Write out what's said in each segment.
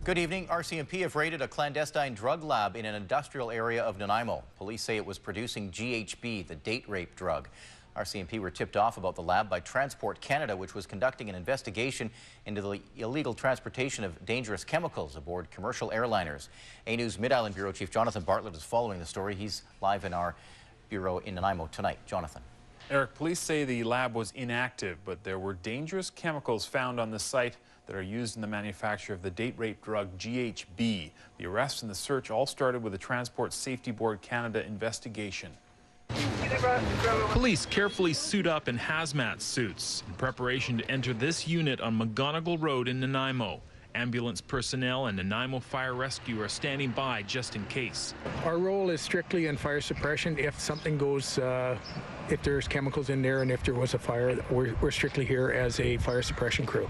Good evening. RCMP have raided a clandestine drug lab in an industrial area of Nanaimo. Police say it was producing GHB, the date rape drug. RCMP were tipped off about the lab by Transport Canada, which was conducting an investigation into the illegal transportation of dangerous chemicals aboard commercial airliners. A News Mid-Island Bureau Chief Jonathan Bartlett is following the story. He's live in our bureau in Nanaimo tonight. Jonathan. Eric, police say the lab was inactive, but there were dangerous chemicals found on the site that are used in the manufacture of the date rape drug GHB. The arrest and the search all started with a Transport Safety Board Canada investigation. Police carefully suit up in hazmat suits in preparation to enter this unit on McGonigal Road in Nanaimo. Ambulance personnel and Nanaimo Fire Rescue are standing by just in case. Our role is strictly in fire suppression. If something goes, if there's chemicals in there and if there was a fire, we're strictly here as a fire suppression crew.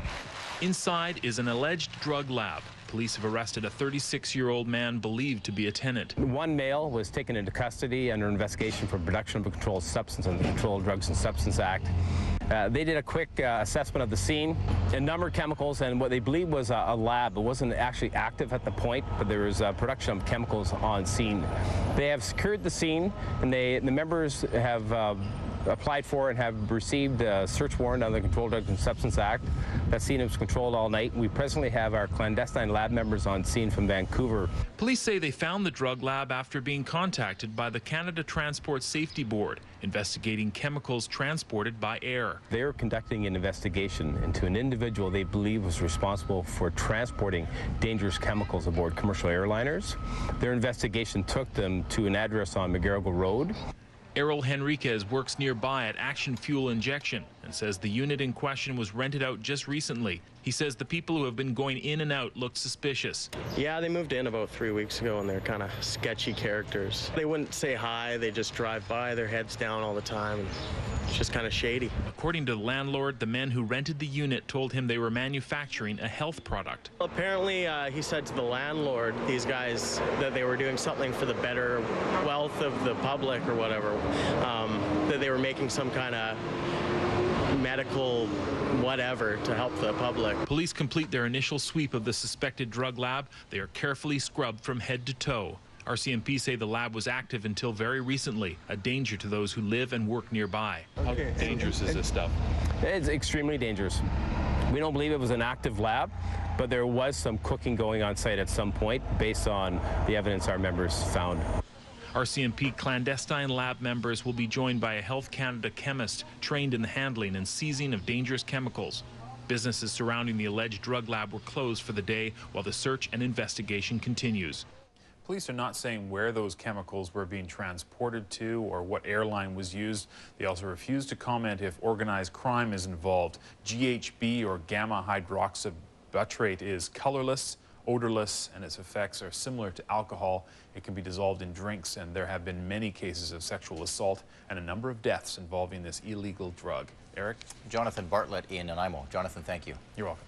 Inside is an alleged drug lab. Police have arrested a 36-year-old man believed to be a tenant. One male was taken into custody under investigation for production of a controlled substance under the Controlled Drugs and Substance Act. They did a quick assessment of the scene, a number of chemicals, and what they believe was a lab. It wasn't actually active at the point, but there was production of chemicals on scene. They have secured the scene, and the members have applied for and have received a search warrant under the Controlled Drugs and Substance Act. That scene was controlled all night. We presently have our clandestine lab members on scene from Vancouver. Police say they found the drug lab after being contacted by the Canada Transport Safety Board, investigating chemicals transported by air. They're conducting an investigation into an individual they believe was responsible for transporting dangerous chemicals aboard commercial airliners. Their investigation took them to an address on McGonigal Road. Errol Henriquez works nearby at Action Fuel Injection and says the unit in question was rented out just recently. He says the people who have been going in and out look suspicious. Yeah, they moved in about 3 weeks ago, and they're kind of sketchy characters. They wouldn't say hi, they just drive by, their heads down all the time. It's just kind of shady. According to the landlord, the men who rented the unit told him they were manufacturing a health product. Apparently, he said to the landlord, these guys, that they were doing something for the better wealth of the public or whatever, that they were making some kind of medical whatever to help the public. Police complete their initial sweep of the suspected drug lab. They are carefully scrubbed from head to toe. RCMP say the lab was active until very recently, a danger to those who live and work nearby. How dangerous is this stuff? It's extremely dangerous. We don't believe it was an active lab, but there was some cooking going on site at some point based on the evidence our members found. RCMP clandestine lab members will be joined by a Health Canada chemist trained in the handling and seizing of dangerous chemicals. Businesses surrounding the alleged drug lab were closed for the day while the search and investigation continues. Police are not saying where those chemicals were being transported to or what airline was used. They also refuse to comment if organized crime is involved. GHB, or gamma hydroxybutyrate, is colorless, odorless, and its effects are similar to alcohol. It can be dissolved in drinks, and there have been many cases of sexual assault and a number of deaths involving this illegal drug. Eric? Jonathan Bartlett in Nanaimo. Jonathan, thank you. You're welcome.